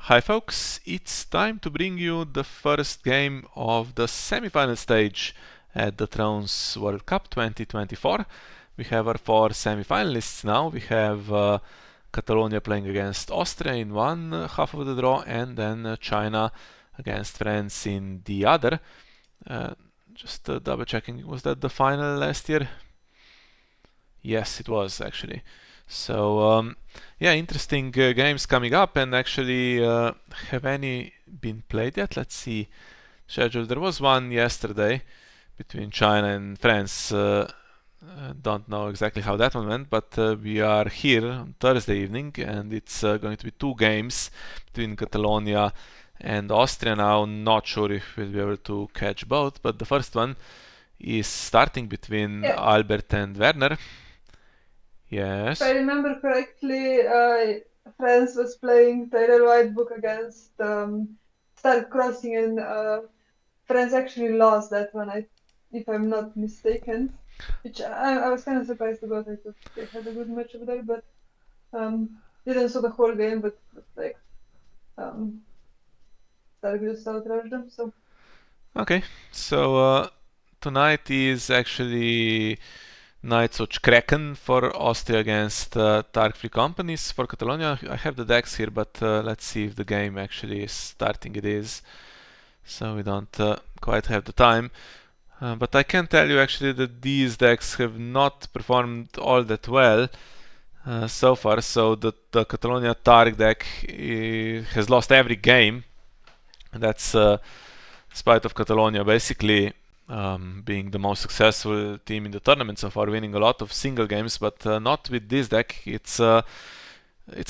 Hi folks, it's time to bring you the first game of the semi-final stage at the Thrones World Cup 2024. We have our four semi-finalists now. We have Catalonia playing against Austria in one half of the draw, and then China against France in the other. Just double checking, was that the final last year? Yes, it was actually. So yeah, interesting games coming up, and actually, have any been played yet? Let's see. Schedule. There was one yesterday between China and France. Don't know exactly how that one went, but we are here on Thursday evening, and it's going to be two games between Catalonia and Austria now. Not sure if we'll be able to catch both, but the first one is starting between Yeah, Albert and Werner. if I Yes. remember correctly, France was playing Taylor Whitebook against Stark Crossing, and France actually lost that one, if I'm not mistaken. Which I was kind of surprised about. I thought they had a good match over there, but didn't saw the whole game, but like um, Stark just outrushed them. So Okay. So tonight is actually Knights of Kraken for Austria against Targ Free Companies for Catalonia. I have the decks here, but let's see if the game actually is starting. It is. So we don't quite have the time. But I can tell you actually that these decks have not performed all that well so far. So the Catalonia Targ deck has lost every game. That's spite of Catalonia basically being the most successful team in the tournament so far, winning a lot of single games, but not with this deck. It's a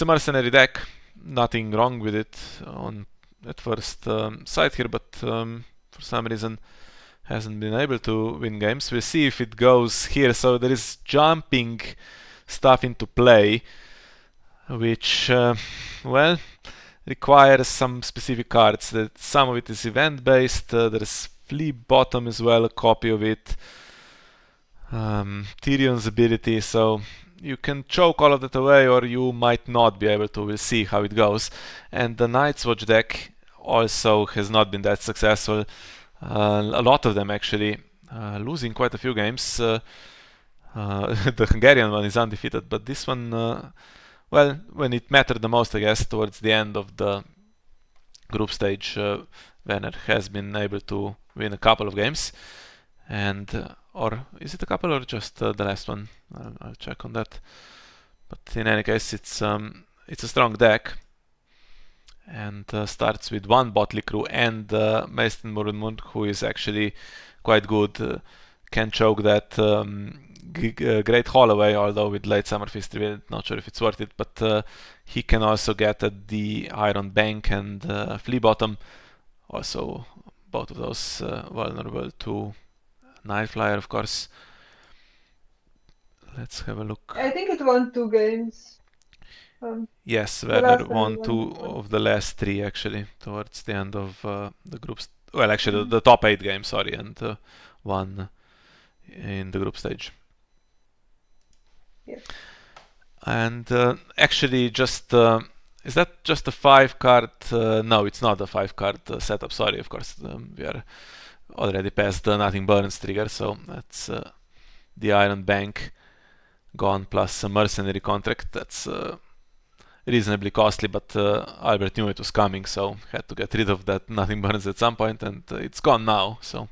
mercenary deck. Nothing wrong with it on at first sight here, but for some reason hasn't been able to win games. We'll see if it goes here. So there is jumping stuff into play, which well, requires some specific cards. That some of it is event based. There's Flea Bottom as well, a copy of it. Tyrion's ability, so you can choke all of that away, or you might not be able to. We'll see how it goes. And the Night's Watch deck also has not been that successful. A lot of them actually losing quite a few games. The Hungarian one is undefeated, but this one, well, when it mattered the most, I guess, towards the end of the group stage, Werner has been able to win a couple of games. And or is it a couple or just the last one? I'll check on that. But in any case, it's a strong deck, and starts with one Botley crew and Maestin Murunmund, who is actually quite good. Can choke that Great Holloway, although with late Summer Feast reveal, not sure if it's worth it. But he can also get at the Iron Bank and Flea Bottom. Also, both of those vulnerable to Night Flyer, of course. Let's have a look. I think it won two games. Yes, The Werner last time it won won two one. of the last three actually towards the end of the groups. Well, actually, the top 8 games, sorry, and one in the group stage. Yes. And actually, just is that just a 5 card? No, it's not a 5 card setup. Sorry, of course, we are already past the Nothing Burns trigger, so that's the Iron Bank gone plus a mercenary contract. That's reasonably costly, but Albert knew it was coming, so had to get rid of that Nothing Burns at some point, and it's gone now. So,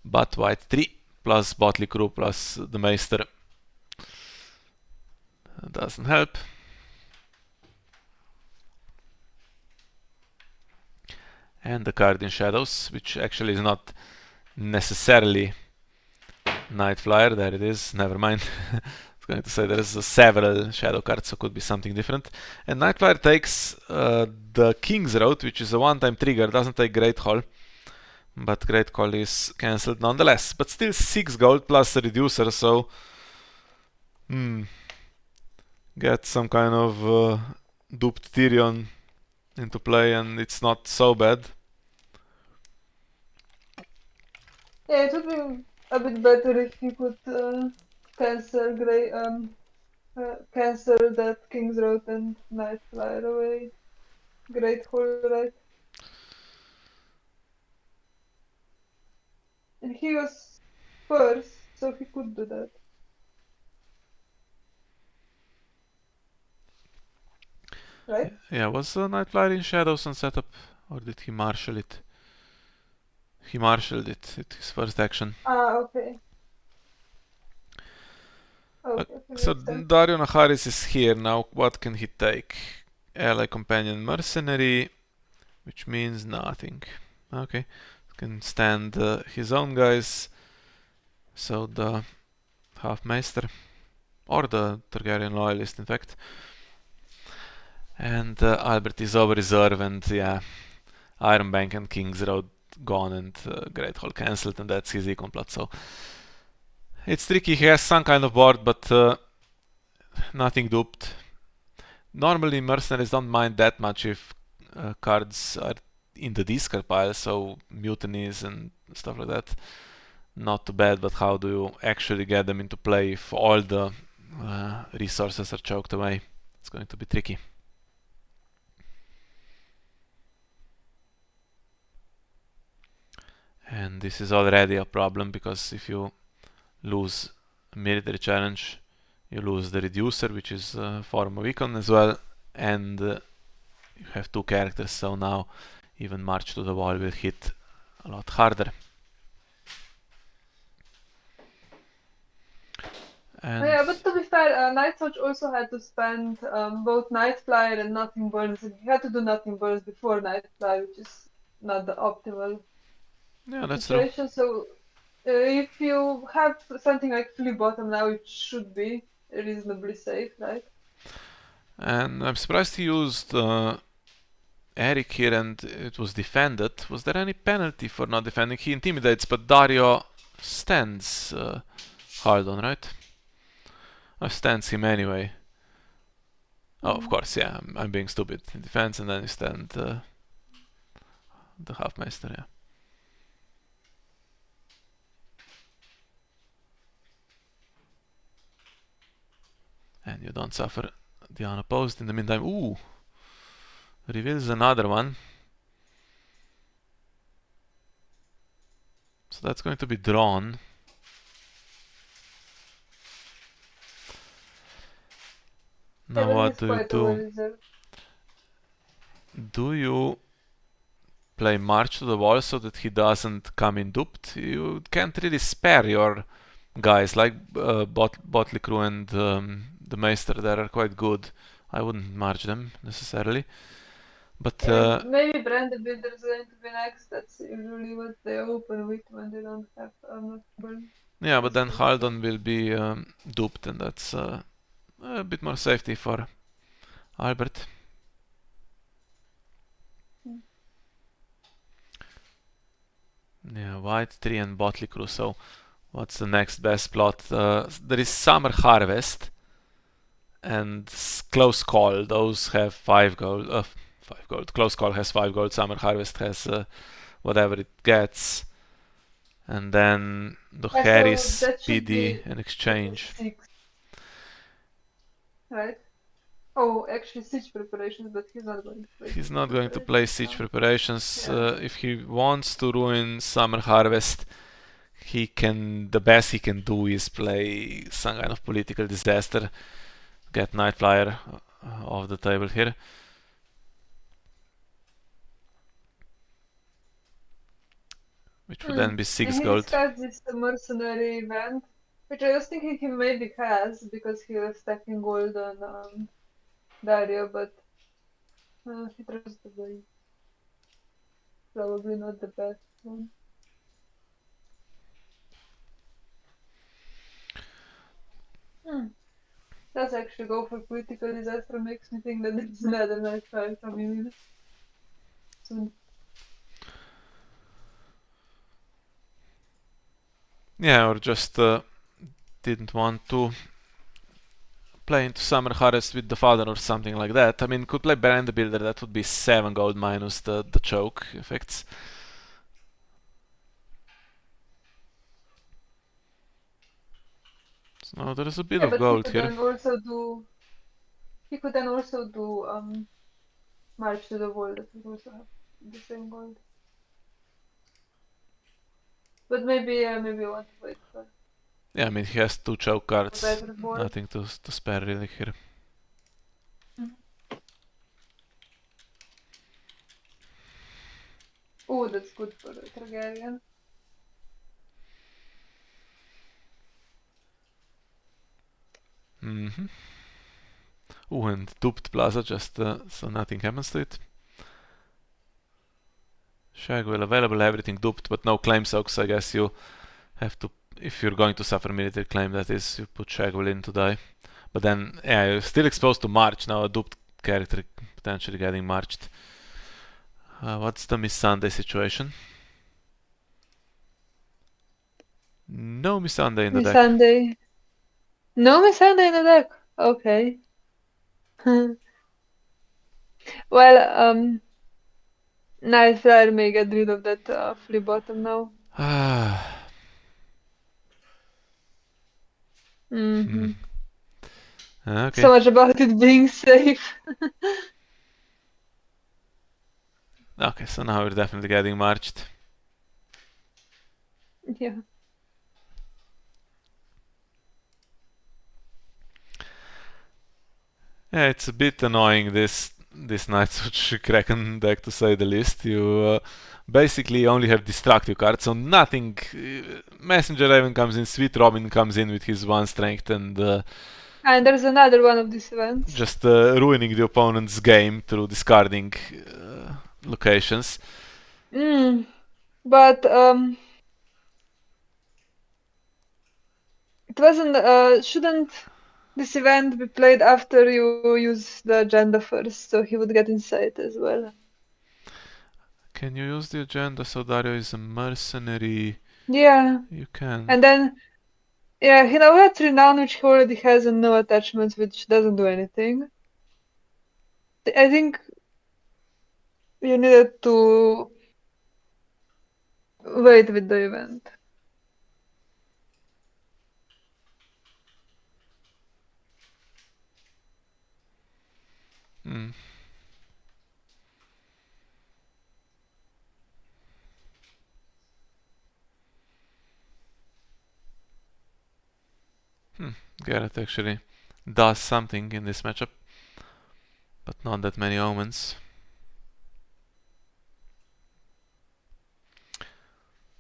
but white 3 plus Botley Crew plus the Meister doesn't help. And the card in Shadows, which actually is not necessarily Night Flyer. There it is. Never mind. I was going to say there is several shadow cards, so could be something different. And Night Flyer takes the King's Road, which is a one-time trigger. Doesn't take Great Hall, but Great Call is cancelled nonetheless. But still 6 gold plus a reducer, so get some kind of duped Tyrion into play, and it's not so bad. Yeah, it would be a bit better if you could cancel cancel that King's Road and Night Flyer away. Great hole, right? And he was first, so he could do that, right? Yeah, was Night Flyer in shadows on setup, or did he marshal it? He marshaled it at his first action. Ah, okay. Uh, Okay, okay, so makes sense. Dario Naharis is here now. What can he take? Ally Companion Mercenary, which means nothing. Okay, can stand his own guys. So the Half-Meister, or the Targaryen Loyalist, in fact. And Albert is over reserve, and yeah, Iron Bank and King's Road gone, and Great Hall cancelled, and that's his econ plot. So it's tricky. He has some kind of board, but nothing duped. Normally, mercenaries don't mind that much if cards are in the discard pile, so mutinies and stuff like that. Not too bad, but how do you actually get them into play if all the resources are choked away? It's going to be tricky. And this is already a problem because if you lose a military challenge, you lose the reducer, which is a form of econ as well, and you have two characters, so now even March to the Wall will hit a lot harder. And Yeah, but to be fair, Night Watch also had to spend both Night Flyer and Nothing Burns, and he had to do Nothing Burns before Night Flyer, which is not the optimal yeah, that's true. situation. So if you have something like Flea Bottom now, it should be reasonably safe, right? And I'm surprised he used Eric here and it was defended. Was there any penalty for not defending? He intimidates, but Dario stands hard on, right? Or stands him anyway. Oh, of course, yeah, I'm being stupid. He defends and then you stand the Half-Meister, yeah. And you don't suffer the unopposed in the meantime. Ooh! Reveals another one. So that's going to be drawn. Yeah, Now that what is do you quite a well do? reserved. Do you play March to the Wall so that he doesn't come in duped? You can't really spare your guys like Botley Crew and the Meister that are quite good. I wouldn't march them necessarily. But Yeah, maybe Brand the Builder is going to be next. That's usually what they open with when they don't have Nothing Burns. yeah, but That's then true as well. Haldon will be duped, and that's a bit more safety for Albert. Mm. Yeah, White Tree and Botley Crew. So what's the next best plot? There is Summer Harvest and Close Call. Those have 5 gold. 5 gold. Close Call has 5 gold. Summer Harvest has whatever it gets. And then the Yeah, so Harris that should PD be and exchange. 6, right? Oh, actually, siege preparations, but he's not going to play He's siege not going to play preparations siege now. preparations. Yeah. If he wants to ruin Summer Harvest, he can. The best he can do is play some kind of political disaster. Get Night Flyer off the table here. Which would then be And six he gold. discussed this mercenary event, which I was thinking he maybe has because he was stacking gold on Dario, but he trusts the boy. Probably not the best one. Hmm. Does actually go for political disaster makes me think that there's another night fire coming in soon. Yeah, or just didn't want to play into Summer Harvest with the father or something like that. I mean, could play Brand the Builder, that would be 7 gold minus the choke effects. So now there is a bit Yeah, of but he gold could here. then also do march to the wall that would also have the same gold. But maybe maybe I want to wait for Yeah, I mean, he has 2 choke a cards. better board. Nothing to spare really here. Mhm. Oh, that's good for the Targaryen. Mm-hmm. Oh, and duped Plaza just so nothing happens to it. Shag will available, everything duped, but no claim soaks. I guess you have to, if you're going to suffer military claim, that is, you put Shagwell in to die. But then, yeah, you're still exposed to March. Now a duped character potentially getting marched. What's the Miss Sunday situation? No Miss Sunday in the Miss deck. Sunday. No Miss Sunday in the deck. Okay. Well, Night Flyer may get rid of that flea bottom now. Ah. Hmm. Hmm. Okay. So much about it being safe. Okay, so now we're definitely getting marched. Yeah. Yeah, it's a bit annoying this Knightswatch Kraken deck to say the least. You basically only have destructive cards, so nothing. Messenger Raven comes in, Sweet Robin comes in with his 1 strength and And there's another one of these events. just ruining the opponent's game through discarding locations. Mm. But it wasn't. Shouldn't this event be played after you use the agenda first, so he would get insight as well? Can you use the agenda so Dario is a mercenary? Yeah. You can. And then yeah, he now has renown, which he already has, and no attachments, which doesn't do anything. I think you needed to wait with the event. Hmm. Garrett actually does something in this matchup, but not that many omens.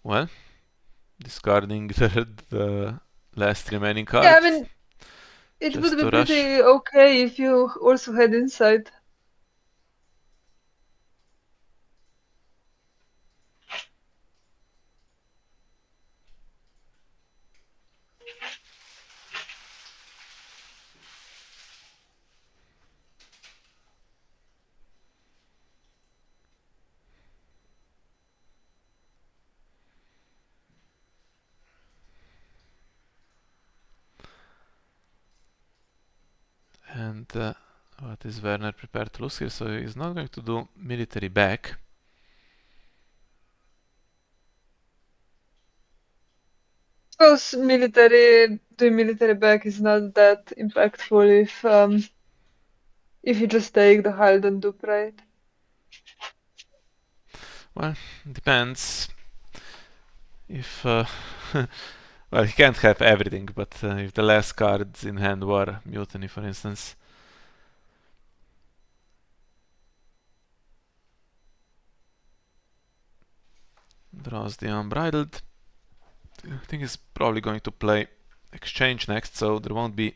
Well, discarding the last remaining Yeah, card I mean, it would just be to rush. pretty okay if you also had insight. And what is Werner prepared to lose here? So he's not going to do military back. Suppose doing military back is not that impactful if you just take the Halden dupe, right? Well, depends. If well, he can't have everything, but if the last cards in hand were Mutiny, for instance. Draws the Unbridled. I think he's probably going to play Exchange next, so there won't be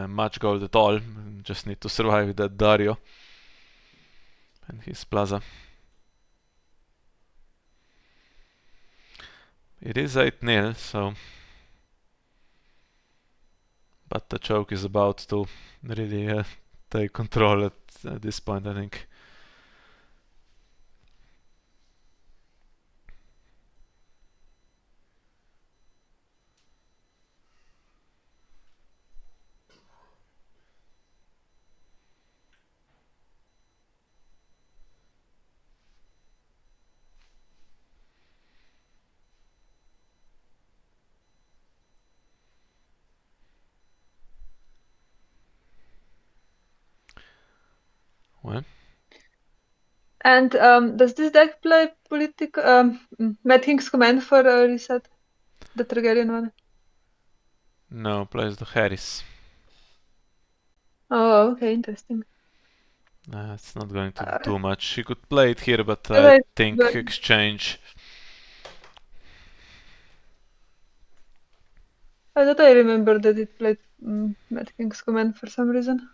much gold at all. Just need to survive with that Dario and his Plaza. It is 8-0, so. But the choke is about to really take control at this point, I think. Ouais. And does this deck play Mad King's Command for reset? The Targaryen one? No, plays the Harris. Oh, okay, interesting. It's not going to do Uh, too much. He could play it here, but I right, think but exchange. I thought I remember that it played Mad King's Command for some reason.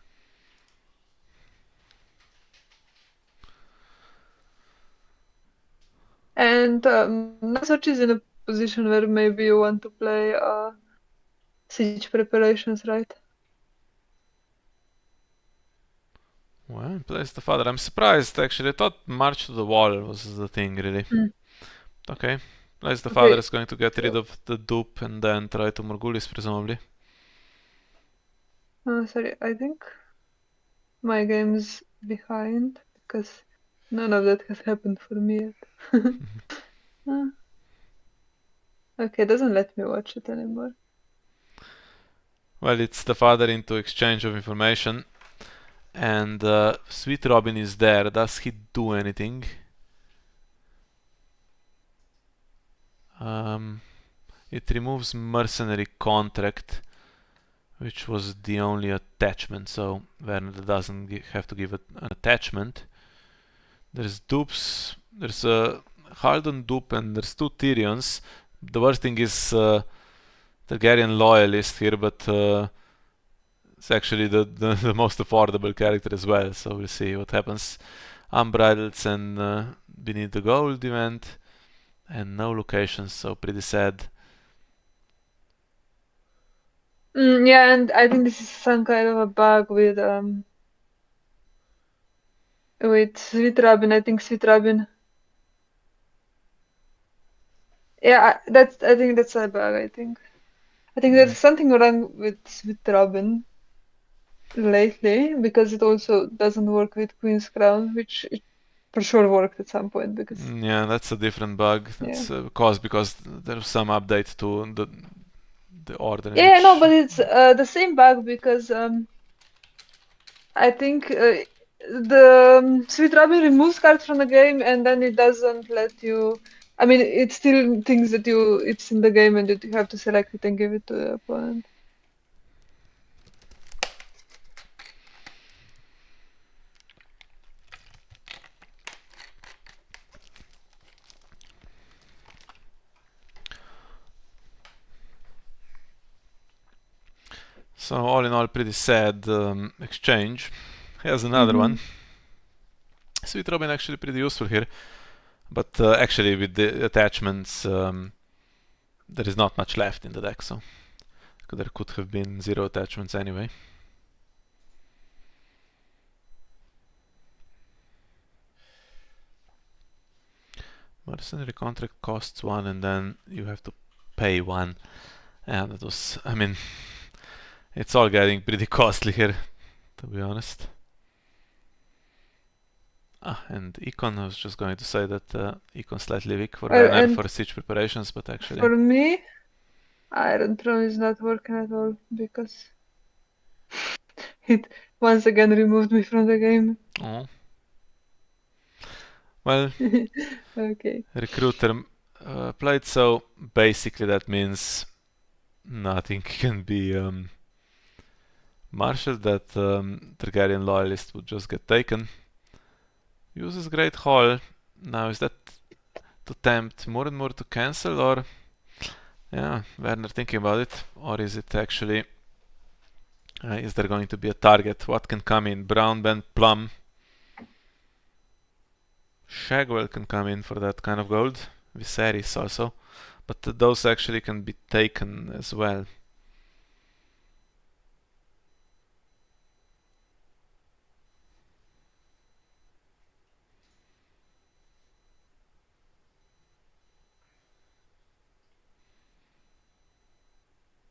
And Nasuch is in a position where maybe you want to play siege preparations, right? Well, he plays the father. I'm surprised actually. I thought March to the Wall was the thing, really. Mm. Okay. Plays the father Okay, is going to get rid so of the dupe and then try to Morgulis, presumably. sorry, I think my game's behind because none of that has happened for me yet. Uh, okay, it doesn't let me watch it anymore. Well, it's the father into exchange of information. And Sweet Robin is there. Does he do anything? Um, it removes mercenary contract, which was the only attachment, so Werner doesn't have to give an attachment. There's dupes, there's a Haldon dupe and there's two Tyrions. The worst thing is Targaryen loyalist here, but it's actually the most affordable character as well, so we'll see what happens. Unbridled and Beneath the Gold event, and no locations, so pretty sad. Yeah, and I think this is some kind of a bug with Sweet Robin. I think Sweet Robin. Yeah, I think that's a bug. I think there's something wrong with Sweet Robin lately because it also doesn't work with Queen's Crown, which it for sure worked at some point because Yeah, that's a different bug. yeah. That's caused because there's some update to the order in Yeah, no, which. but it's the same bug because I think the Sweet Robin removes cards from the game and then it doesn't let you. I mean, it still thinks that it's in the game and that you have to select it and give it to the opponent. So all in all, pretty sad exchange. Here's another Mm-hmm. one. Sweet Robin actually pretty useful here, but actually with the attachments, there is not much left in the deck, so there could have been zero attachments anyway. Mercenary contract costs one, and then you have to pay one. And that was, I mean, it's all getting pretty costly here, to be honest. And Econ, I was just going to say that Econ slightly weak for Werner And for siege preparations, but actually. for me, Iron Throne is not working at all because it once again removed me from the game. Oh. Well, Okay. Recruiter played, so basically that means nothing can be marshaled, that Targaryen loyalist would just get taken. Uses Great Hall. Now, is that to tempt more and more to cancel, or yeah, Werner thinking about it, or is it actually is there going to be a target? What can come in? Brown Band Plum. Shagwell can come in for that kind of gold. Viserys also. But those actually can be taken as well.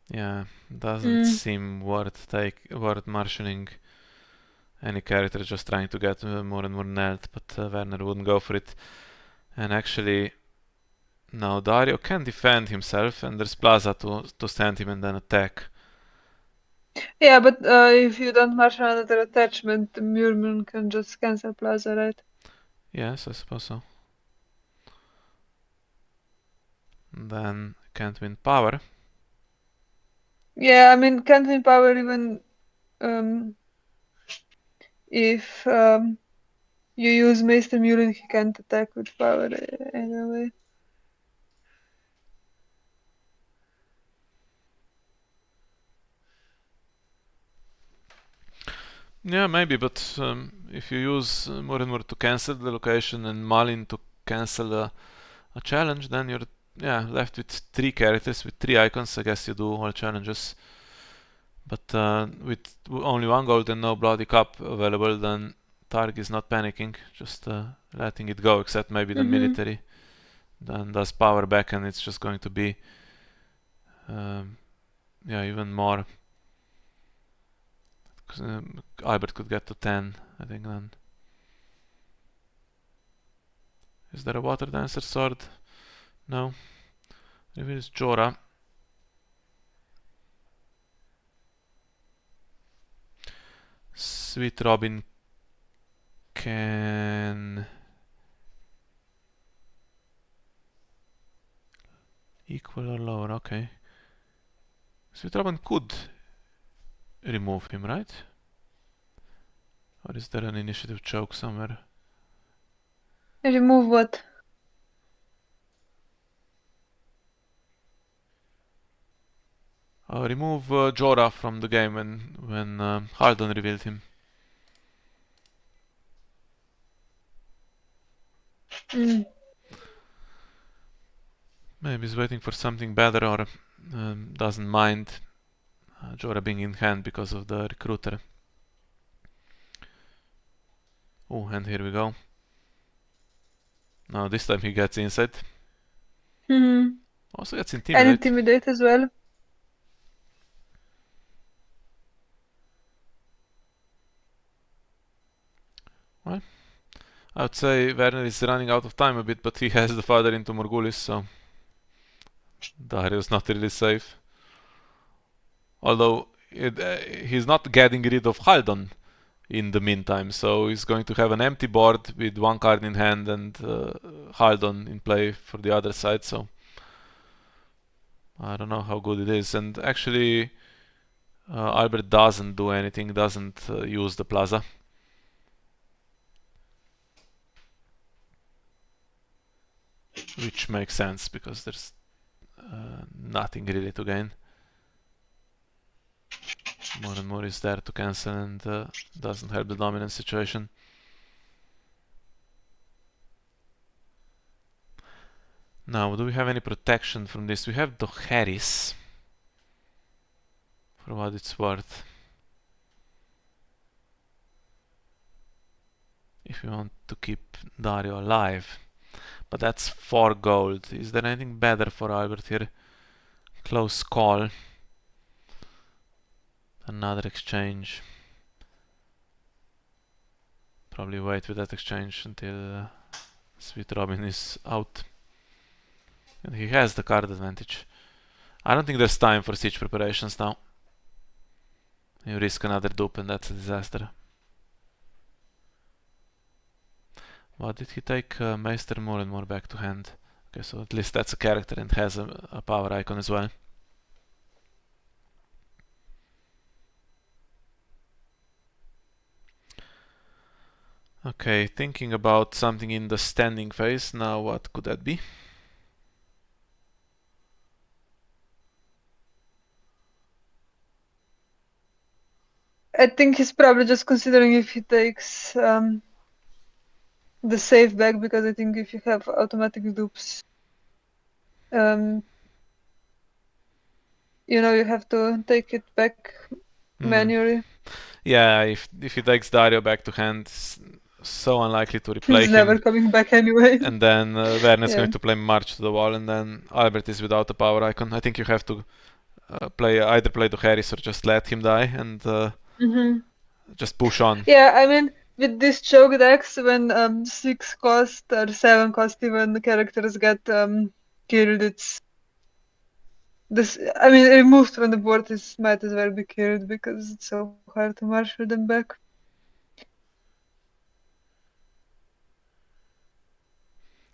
Yeah, doesn't Mm. seem worth marshalling any character just trying to get more and more nailed, but Werner wouldn't go for it. And actually, now Dario can defend himself, and there's Plaza to stand him and then attack. Yeah, but if you don't marshal another attachment, the Murmur can just cancel Plaza, right? Yes, I suppose so. And then can't win power. Yeah, I mean, can't win power even um, if you use Maester Murin, he can't attack with power anyway. Yeah, maybe, but if you use Murenmur to cancel the location and Malin to cancel a challenge, then you're left with three characters with three icons. I guess you do all challenges. But with only one gold and no bloody cup available, then Targ is not panicking, just letting it go, except maybe the military. Then does power back and it's just going to be even more. Albert could get to 10, I think then. Is there a water dancer sword? No. Reveals Jorah. Sweet Robin can equal or lower, okay. Sweet Robin could remove him, right? Or is there an initiative choke somewhere? Remove what? Remove Jorah from the game when Haldon revealed him. Maybe he's waiting for something better or doesn't mind Jorah being in hand because of the recruiter. Oh, and here we go. Now this time he gets insight. Also gets And intimidate. intimidate as well. Well, I would say Werner is running out of time a bit, but he has the father into Morgulis, so Dario's not really safe. Although he's not getting rid of Haldon in the meantime, so he's going to have an empty board with one card in hand and Haldon in play for the other side, so I don't know how good it is. And actually, Albert doesn't do anything, doesn't use the plaza. Which makes sense because there's nothing really to gain. More and more is there to cancel and doesn't help the dominant situation. Now, do we have any protection from this? We have the Harris, for what it's worth. If you want to keep Dario alive. But that's 4 gold. Is there anything better for Albert here? Close call. Another exchange. Probably wait with that exchange until Sweet Robin is out. And he has the card advantage. I don't think there's time for siege preparations now. You risk another dupe and that's a disaster. What did he take? Meister more and more back to hand. Okay, so at least that's a character and has a power icon as well. Okay, thinking about something in the standing phase. Now what could that be? I think he's probably just considering if he takes the safe back, because I think if you have automatic dupes, you have to take it back manually. Yeah, if he takes Dario back to hand, so unlikely to replay He's never him. coming back anyway. And then Werner's Yeah. going to play March to the wall, and then Albert is without a power icon. I think you have to either play to Harris or just let him die and just push on. Yeah, I mean, with these choke decks, when 6 cost or 7 cost even the characters get killed, This, I mean, removed from the board is might as well be killed because it's so hard to marshal them back.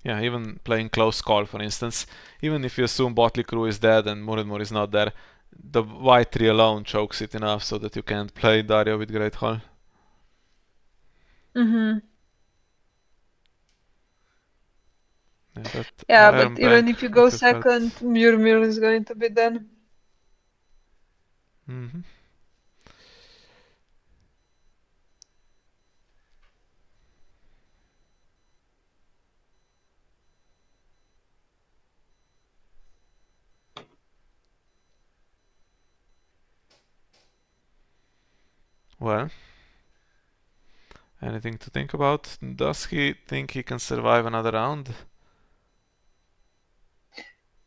Yeah, even playing close call, for instance. Even if you assume Botley Crew is dead and Muradmur is not there, the white tree alone chokes it enough so that you can't play Dario with Great Hall. Mm-hmm. Yeah, that Yeah, but Iron even Bank if you go would have helped. second, Murmur is going to be done. Mm-hmm. Well, anything to think about? Does he think he can survive another round?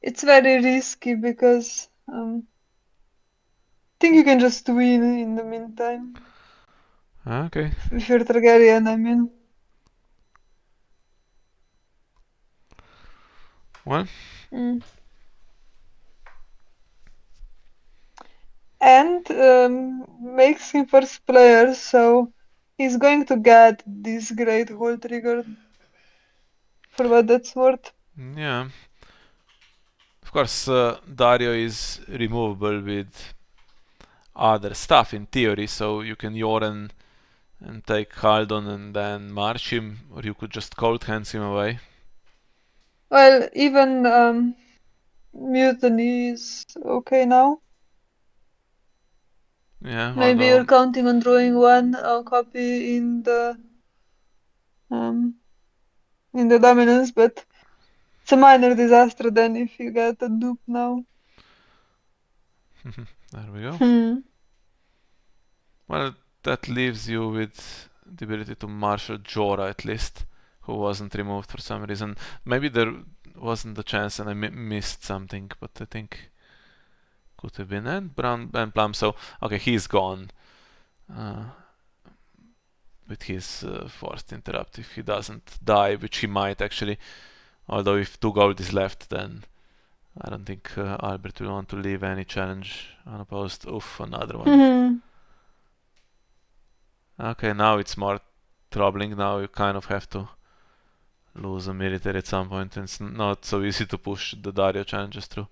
It's very risky because I think you can just win in the meantime. Okay. If you're Targaryen, I mean. Well, Mm. And makes him first player, so he's going to get this great hole triggered for what that's worth. yeah. Of course, Dario is removable with other stuff in theory, so you can Yoren and take Haldon and then march him, or you could just cold hands him away. Well, even mutiny is okay now. Yeah, Maybe although you're counting on drawing one copy um, in the dominance, but it's a minor disaster then if you get a dupe now. there we go. Hmm. Well, that leaves you with the ability to marshal Jorah at least, who wasn't removed for some reason. Maybe there wasn't a chance and I missed something, but I think could have been. And Brown and Plum, so okay, he's gone. Uh, with his forced interrupt if he doesn't die, which he might actually. Although if 2 gold is left, then I don't think Albert will want to leave any challenge unopposed. Oof, another one. Okay, now it's more troubling. Now you kind of have to lose a military at some point. It's not so easy to push the Dario challenges through.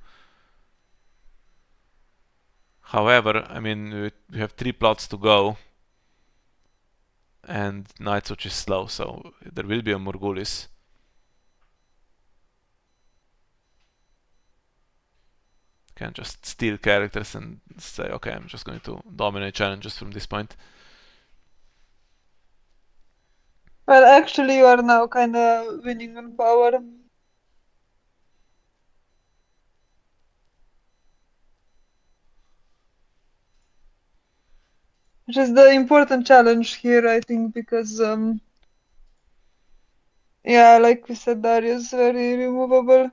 However, I mean, you have 3 plots to go, and Nightwatch is slow, so there will be a Morgulis. Can just steal characters and say, okay, I'm just going to dominate challenges from this point. Well, actually, you are now kind of winning on power. Which is the important challenge here, I think, because yeah, like we said, Darius very removable.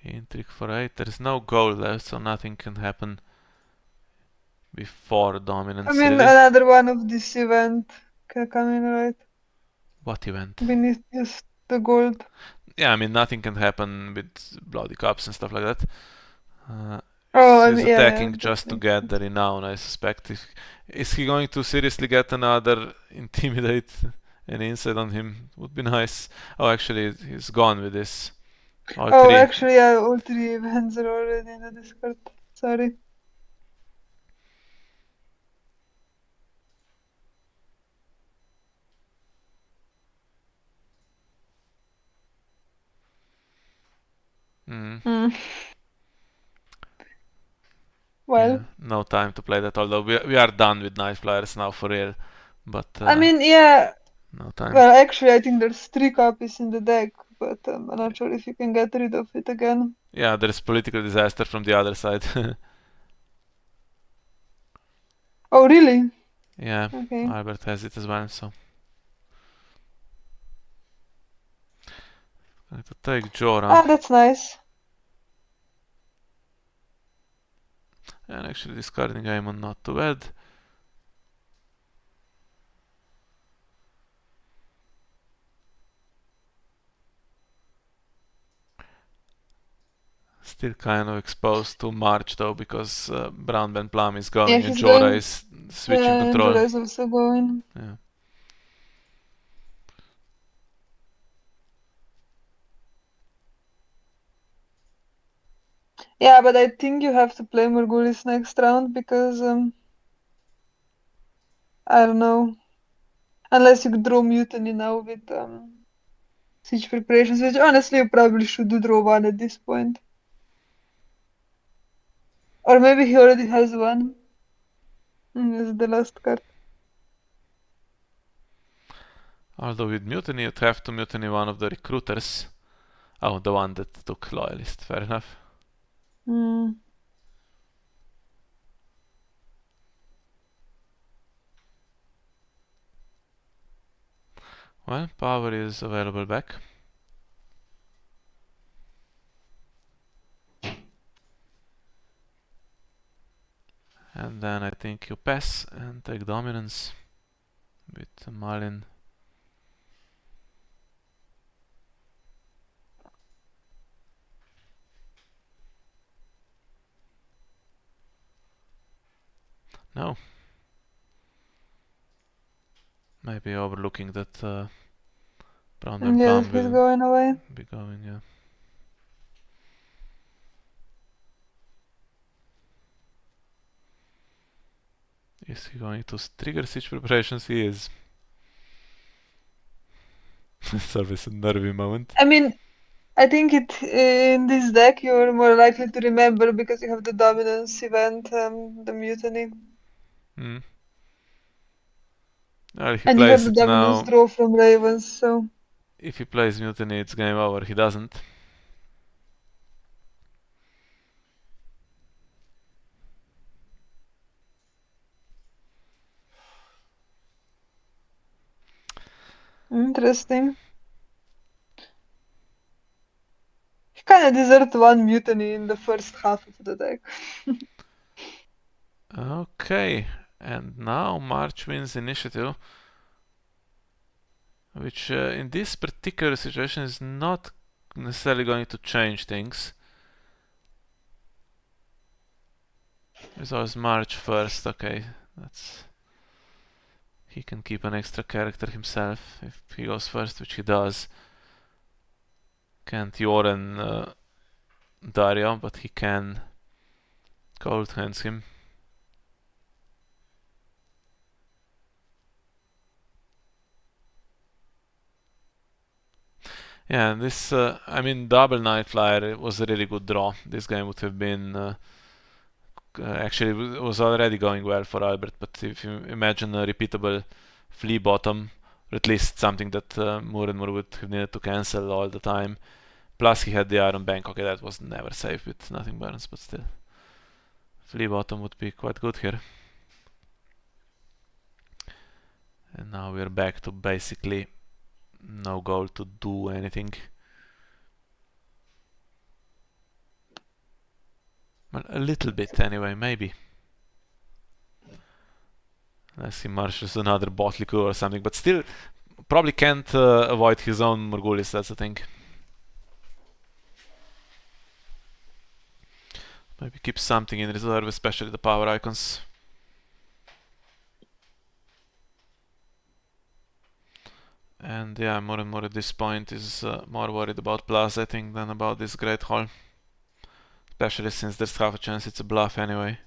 Intrigue for 8. There is no goal left, so nothing can happen before I dominance, mean, really. another one of this event can come in right What event? beneath just the gold. Yeah, I mean, nothing can happen with bloody cups and stuff like that. Uh, Oh, I he's mean, yeah, yeah, attacking that just to makes get sense. the renown, I suspect. Is he going to seriously get another intimidate? Any insight on him would be nice. Oh, actually, he's gone with this. All Oh, three. actually, yeah, all three events are already in the Discord. Sorry. Mm. Mm. Yeah, Well, no time to play that. Although we are done with night flyers now for real, but I mean, yeah, no time. well, actually, I think there's three copies in the deck, but I'm not sure if you can get rid of it again. Yeah, there's political disaster from the other side. Oh, really? Yeah, Okay. Albert has it as well. So going to take Jorah Ah, that's nice. and actually discarding Aemon, not too bad. Still kind of exposed to March though, because Brown Ben Plum is Yeah, going and he's Jorah going. is switching Yeah, and control. Jorah is also going. Yeah. Yeah, but I think you have to play Morgulis next round because I don't know. Unless you draw Mutiny now with siege preparations, which honestly you probably should do draw one at this point. Or maybe he already has one. This is the last card. Although with Mutiny you'd have to mutiny one of the recruiters. Oh, the one that took Loyalist, fair enough. Hmm. Well, power is available back. And then I think you pass and take dominance with Malin. No. Maybe overlooking that Brown Ben Yeah, Plum he's will going away. be going, yeah. Is he going to trigger siege preparations? He is. It's always a nervy moment. I mean, I think it in this deck you're more likely to remember because you have the dominance event, the mutiny, Hmm. Well, if he and you have plays the it dominance now, draw from Ravens. So if he plays Mutiny, it's game over. He doesn't. interesting. He kind of deserved one mutiny in the first half of the deck. Okay, and now March wins initiative, which in this particular situation is not necessarily going to change things. This was March 1st, okay, that's... He can keep an extra character himself if he goes first, which he does. Can't Joran Dario, but he can cold hands him. Yeah, and this, I mean, double Night Flyer was a really good draw. This game would have been, actually, it was already going well for Albert, but if you imagine a repeatable flea bottom, or at least something that more and more would have needed to cancel all the time, plus he had the Iron Bank, okay, that was never safe with nothing burns, but still. Flea bottom would be quite good here. And now we're back to basically no goal to do anything. Well, a little bit anyway, maybe. Unless he marshes another Botliku or something, but still probably can't avoid his own Morgulis, that's the thing. Maybe keep something in reserve, especially the power icons. And yeah, more and more at this point is more worried about plus, I think, than about this Great Hall. Especially since there's half a chance it's a bluff anyway.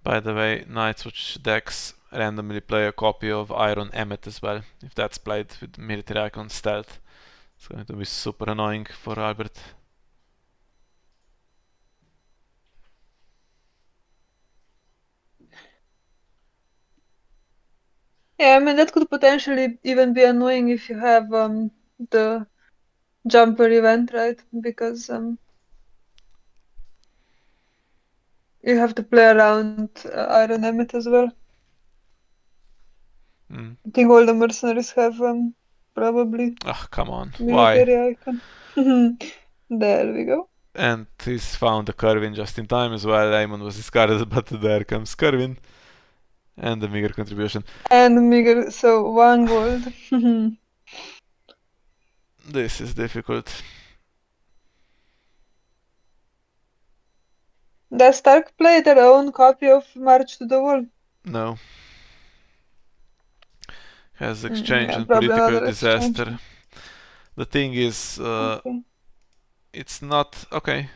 By the way, Nightswatch decks randomly play a copy of Iron Emmet as well. If that's played with military icon stealth, it's going to be super annoying for Albert. Yeah, I mean that could potentially even be annoying if you have the jumper event, right? Because you have to play around Iron Emmet as well. Mm. I think all the mercenaries have probably Ah, come on. Why? military icon. There we go. And he's found the Kervin just in time as well. Aemon was discarded, but there comes Kervin. And the meager contribution. And meager, so 1 gold. This is difficult. Does Stark play their own copy of March to the Wall? No. Has exchange Yeah, and probably political another exchange. disaster. The thing is, Okay. it's not okay.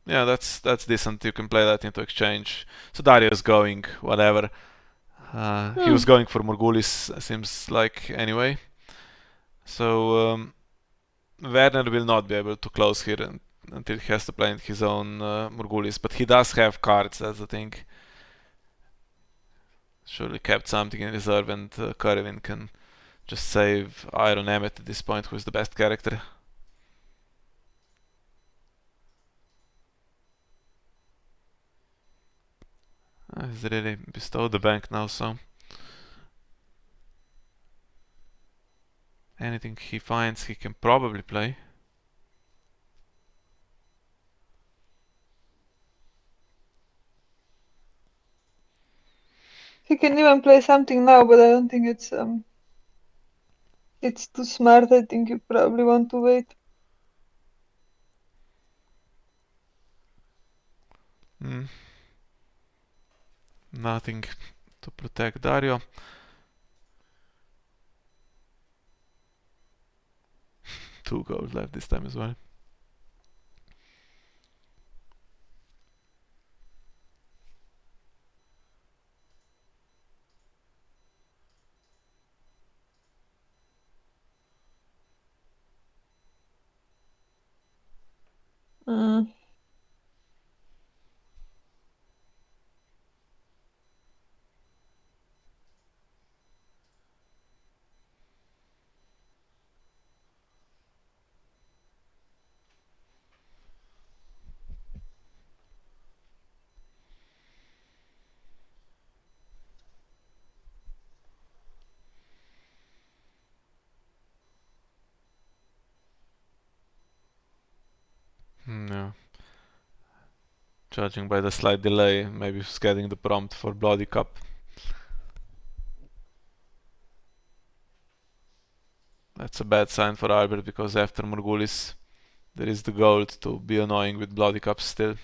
Yeah, that's decent. You can play that into exchange. So Dario's going, whatever. He was Hmm. going for Morgulis, seems like, anyway. So Werner will not be able to close here until he has to play in his own Morgulis. But he does have cards, that's the thing. Surely kept something in reserve, and Kerwin can just save Iron Emmet at this point, who is the best character. He's really bestowed the bank now, so anything he finds he can probably play. He can even play something now, but I don't think it's too smart. I think you probably want to wait. Hmm. Nothing to protect Dario. Two gold left this time as well. Mm. Yeah. Judging by the slight delay, maybe he's getting the prompt for Bloody Cup. That's a bad sign for Albert, because after Morgulis there is the gold to be annoying with Bloody Cup still,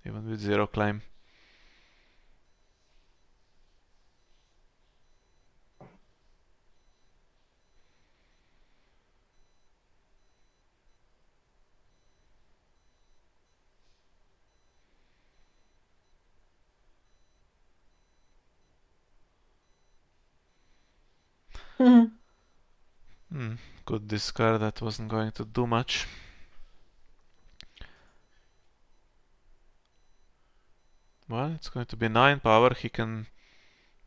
even with zero claim. Good discard, that wasn't going to do much. Well, it's going to be 9 power. He can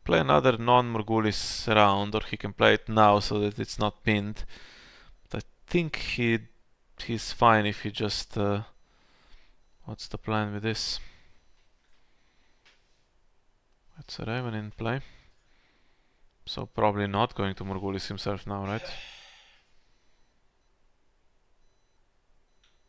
play another non-Morgulis round, or he can play it now so that it's not pinned. But I think he's fine if he just... what's the plan with this? It's a Raven in play. So probably not going to Morgulis himself now, right?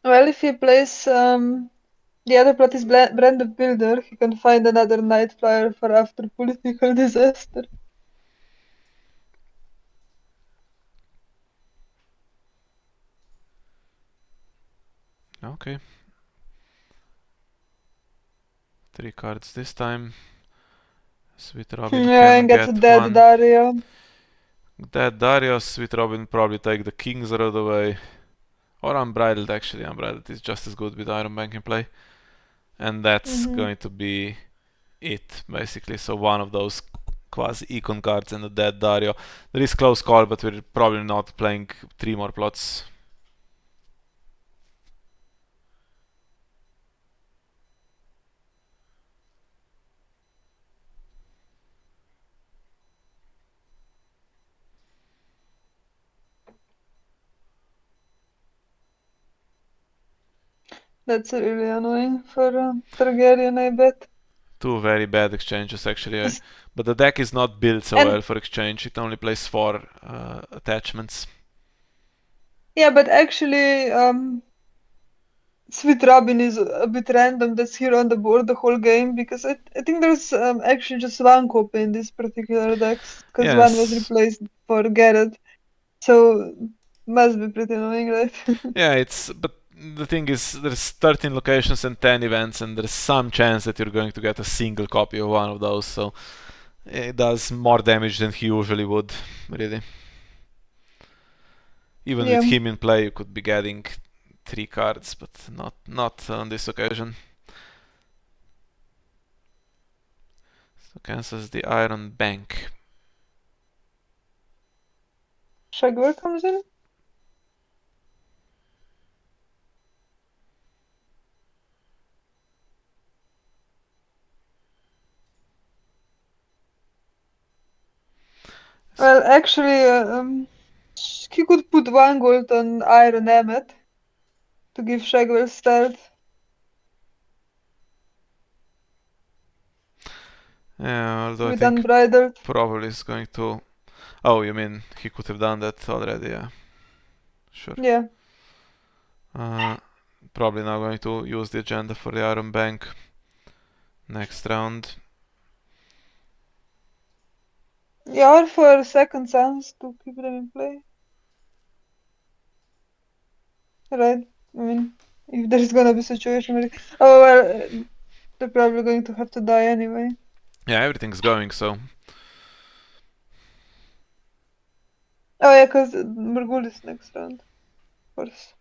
Well, if he plays the other plot is Brand of Builder, he can find another night flyer for after political disaster. Okay. 3 cards this time. Sweet Robin Yeah, can and gets a get dead one. Dario. Dead Darius, Sweet Robin probably take the King's Road away. Or Unbridled, actually. Unbridled is just as good with Iron Bank in play. And that's Mm-hmm. going to be it, basically. So one of those quasi-econ cards and a dead Dario. There is close call, but we're probably not playing 3 more plots. That's really annoying for Targaryen, I bet. Two very bad exchanges, actually. This- But the deck is not built so And well for exchange. It only plays 4 attachments. yeah, but actually, Sweet Robin is a bit random. That's here on the board the whole game because I think there's actually just one copy in this particular deck because one was Yes. replaced for Garrett. So must be pretty annoying, right? Yeah, it's but the thing is there's 13 locations and 10 events and there's some chance that you're going to get a single copy of one of those, so it does more damage than he usually would, really. Even with Yeah. him in play you could be getting 3 cards, but not on this occasion. So cancels the Iron Bank. Shagwell comes in. Well, actually, he could put one gold on Iron Emmet to give Shagwell start. Yeah, although I With think Unbridled. probably is going to... Oh, you mean he could have done that already, yeah. Sure. Yeah. Uh, Probably now going to use the agenda for the Iron Bank next round. Yeah, or for second sons to keep them in play. Right? I mean, if there's gonna be a situation where... Oh, well, they're probably going to have to die anyway. Yeah, everything's going, so... Oh, yeah, because Murgul is next round. Of course.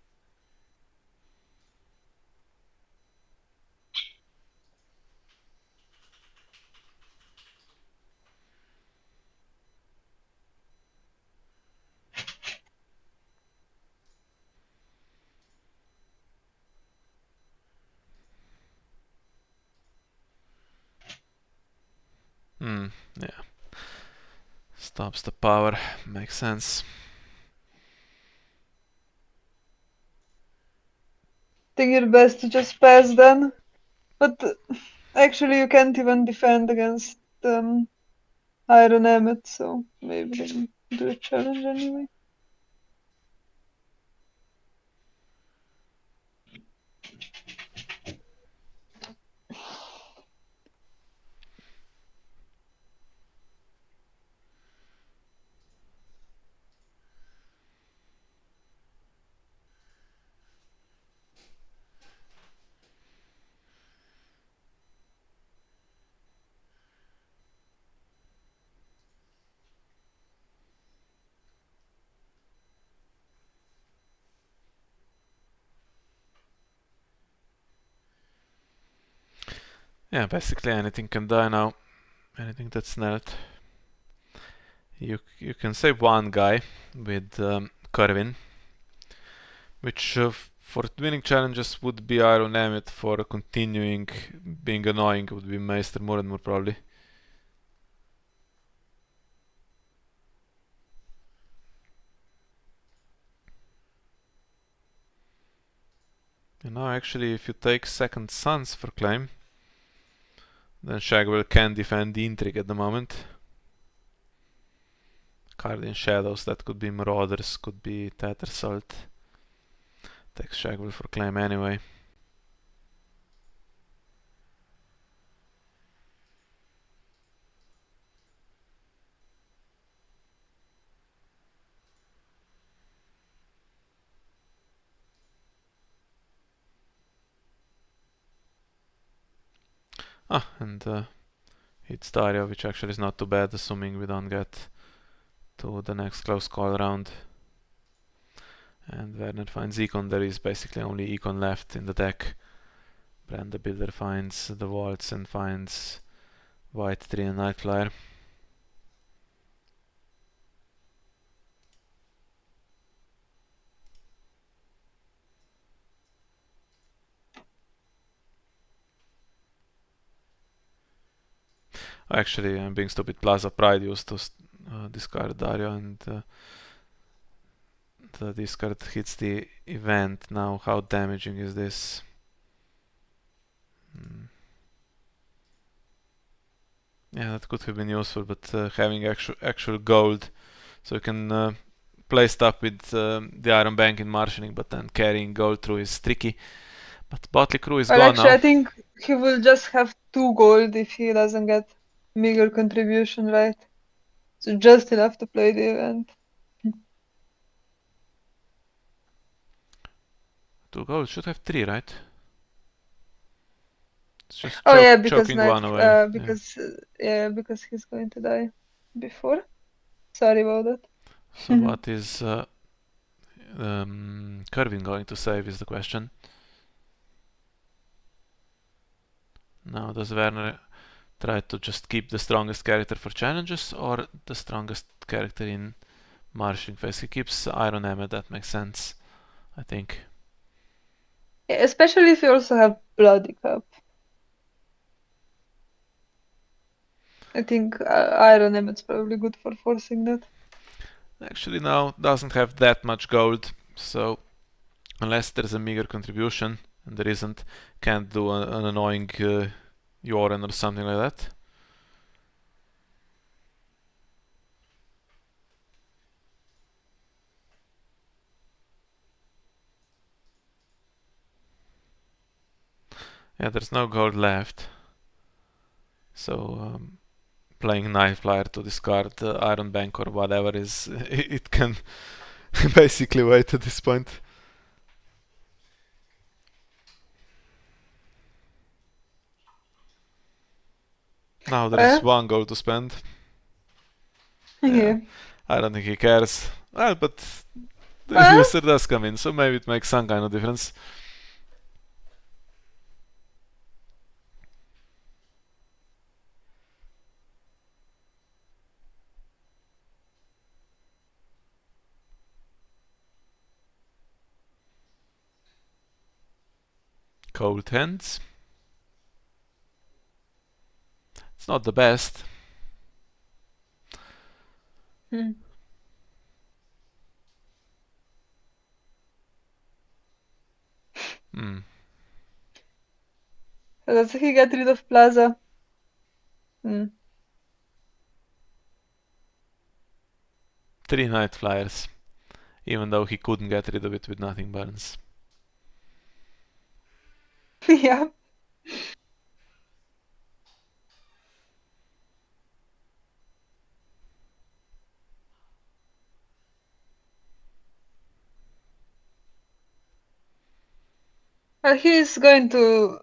Yeah. Stops the power. Makes sense. Think it best to just pass then. But actually, you can't even defend against Iron Emmet, so maybe they can do a challenge anyway. Yeah, basically anything can die now. Anything that's knelt. You can save one guy with Corvin, which for winning challenges would be Iron Emmet. For continuing being annoying would be Meister Muradmur probably. And now actually if you take Second Sons for claim, then Shagwell can defend the Intrigue at the moment. Card in Shadows, that could be Marauders, could be Tattersalt. Takes Shagwell for claim anyway. And hits Dario, which actually is not too bad, assuming we don't get to the next close call round. And Werner finds Econ. There is basically only Econ left in the deck. Brand the Builder finds the Waltz and finds White Tree and Nightflyer. Actually, I'm being stupid. Plaza Pride used to discard Dario, and the discard hits the event. Now, how damaging is this? Yeah, that could have been useful, but having actual gold, so you can play stuff with the Iron Bank in marshalling, but then carrying gold through is tricky. But Botley Crew is Well, gone actually, now. I think he will just have 2 gold if he doesn't get meager contribution, right? So just enough to play the event. 2 gold, should have 3, right? It's just Oh yeah, because choking Knight, one away. Yeah. because he's going to die before. Sorry about So that. what is Kervin going to save is the question. Now does Werner try to just keep the strongest character for challenges or the strongest character in marshalling phase? He keeps Iron Hammer, that makes sense, I think. Yeah, especially if you also have Bloody Cup. I think Iron Emmet's probably good for forcing that. Actually now doesn't have that much gold, so unless there's a meager contribution, and there isn't, can't do an annoying Joran or something like that. Yeah, there's no gold left. So playing Knife Flyer to discard Iron Bank or whatever is it can basically wait at this point. Now there is Well, 1 gold to spend. Yeah, yeah. I don't think he cares. Well, but the Well, user does come in, so maybe it makes some kind of difference. Cold hands. It's not the best. hmm. Hmm. So does he get rid of Plaza? Hmm. 3 Night Flyers, even though he couldn't get rid of it with nothing burns. Yeah. He's going to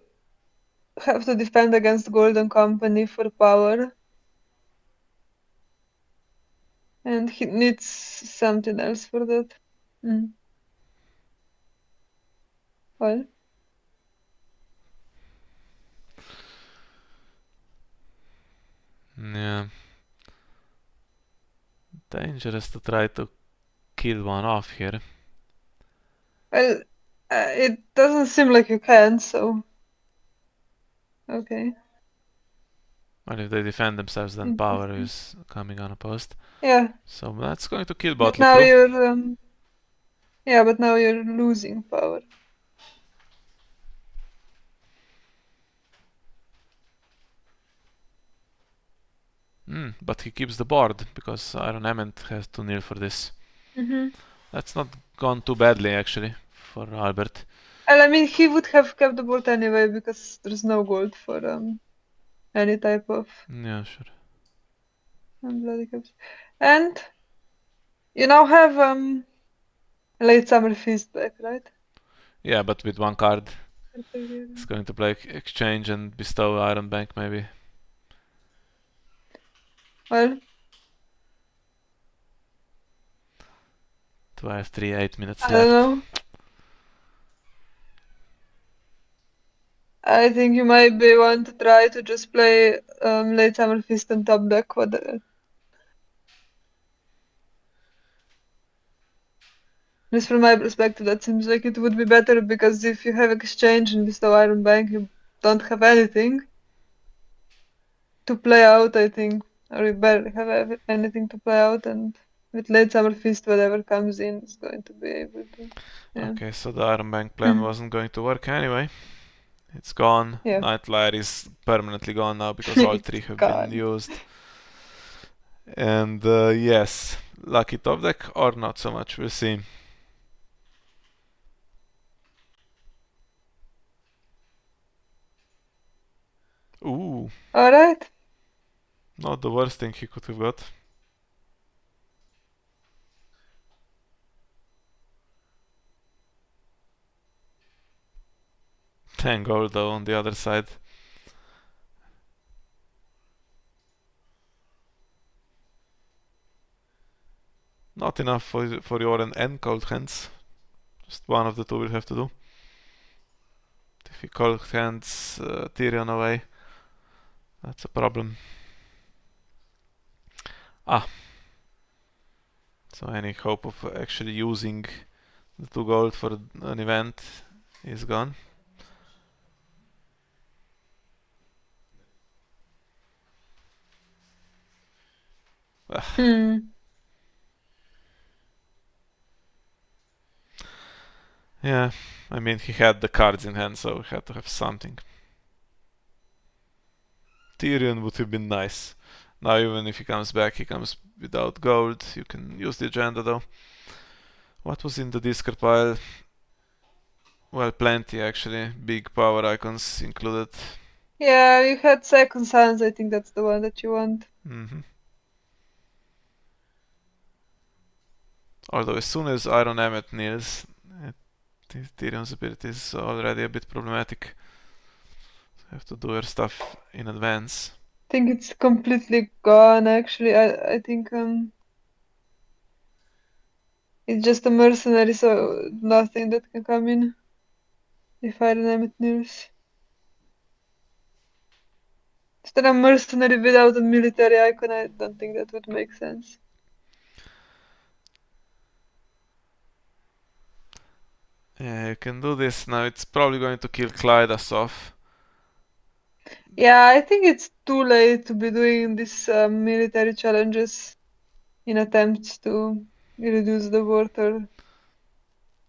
have to defend against Golden Company for power. And he needs something else for that. Hmm. Well, Yeah. Dangerous to try to kill one off here. well, it doesn't seem like you can, so okay. Well, if they defend themselves, then power Interesting. is coming unopposed. Yeah, So that's going to kill but Botley now Crew. you're yeah, but now you're losing power. But he keeps the board because Iron Ament has to kneel for this. Mm-hmm. That's not gone too badly actually for Albert. Well, I mean, he would have kept the board anyway because there's no gold for any type of Yeah, sure. bloody cups. And you now have late summer feast back, right? Yeah, but with 1 card. For He's Targaryen. going to play exchange and bestow Iron Bank maybe. Well, 12, 3, 8 minutes I don't left. know. I think you might be want to try to just play late summer feast on top deck. At least from my perspective, that seems like it would be better because if you have exchange and bestow Iron Bank, you don't have anything to play out, I think, or you barely have anything to play out, and with late summer feast, whatever comes in is going to be able to, yeah. Okay, so the Iron Bank plan wasn't going to work anyway. It's gone. Yeah, Nightflyer is permanently gone now because all 3 it's have been gone. used. And yes, lucky top deck or not so much, we'll see. Ooh, Alright. not the worst thing he could have got. 10 gold though on the other side. Not enough for your and cold hands. Just one of the two will have to do. If he cold hands Tyrion away, that's a problem. Ah, so any hope of actually using the 2 gold for an event is gone. Ah, Hmm. yeah, I mean he had the cards in hand, so he had to have something. Tyrion would have been nice. Now even if he comes back, he comes without gold. You can use the agenda though. What was in the discard pile? Well, plenty actually. Big power icons included. Yeah, you had Second Sons. I think that's the one that you want. Hmm. Although as soon as Iron Emmet kneels, Tyrion's ability is already a bit problematic. You have to do your stuff in advance. I think it's completely gone. Actually, I think it's just a mercenary, so nothing that can come in if I name it news. Instead of mercenary without a military icon, I don't think that would make sense. Yeah, you can do this now. It's probably going to kill Kleidas off. Yeah, I think it's too late to be doing these military challenges in attempts to reduce the worth or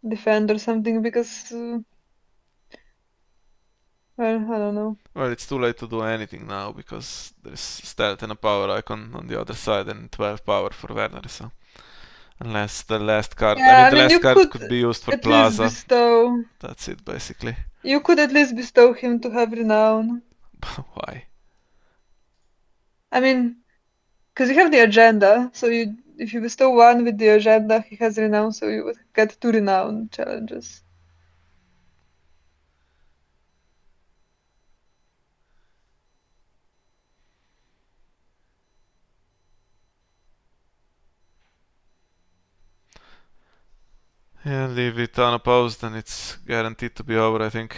defend or something because, well, I don't know. Well, it's too late to do anything now because there's stealth and a power icon on the other side and 12 power for Werner, so unless the last card, I Yeah, mean I the mean, last you card could could be used for at least Plaza. bestow. That's it basically. You could at least bestow him to have renown. Why? I mean, because you have the agenda, so you if you bestow one with the agenda, he has renown, so you would get two renown challenges. Yeah, leave it unopposed and it's guaranteed to be over, I think.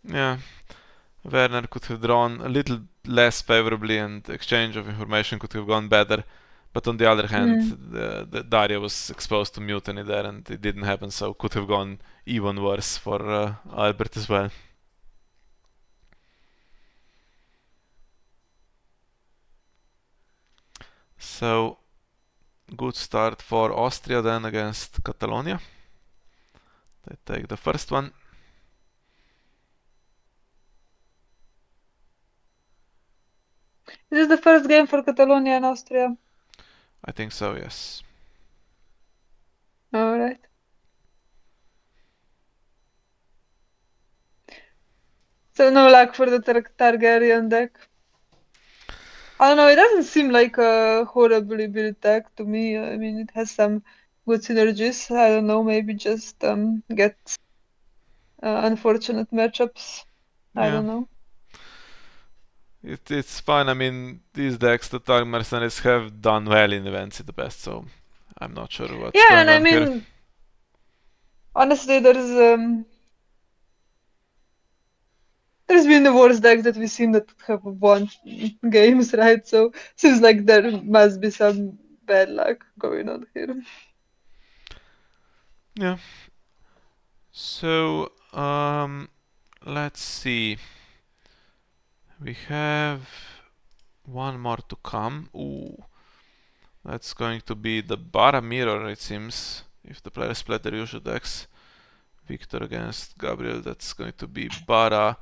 Yeah, Werner could have drawn a little less favorably and exchange of information could have gone better. But on the other hand, Mm. the Daria was exposed to mutiny there and it didn't happen, so could have gone even worse for Albert as well. So, good start for Austria then against Catalonia. They take the first one. This is the first game for Catalonia and Austria. I think so, yes. All right. So no luck for the Targaryen deck. I don't know. It doesn't seem like a horribly built deck to me. I mean, it has some good synergies. I don't know. Maybe just get unfortunate matchups. I Yeah, don't know. it's fine. I mean, these decks, the Targ Mercenaries, have done well in events in the past, so I'm not sure what's Yeah, and going I on here. mean, honestly, there's been the worst decks that we've seen that have won games, right? So seems like there must be some bad luck going on here. Yeah. So, let's see. We have one more to come. Ooh, that's going to be the Bara Mirror, it seems. If the players play their usual decks. Victor against Gabriel, that's going to be Bara,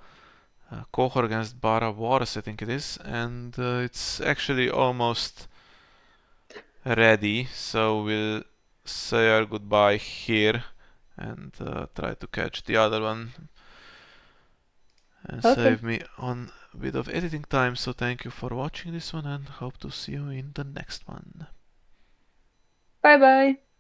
Kohor against Bara Wars, I think it is, and it's actually almost ready, so we'll say our goodbye here and try to catch the other one and Okay. save me on a bit of editing time. So thank you for watching this one and hope to see you in the next one. Bye bye.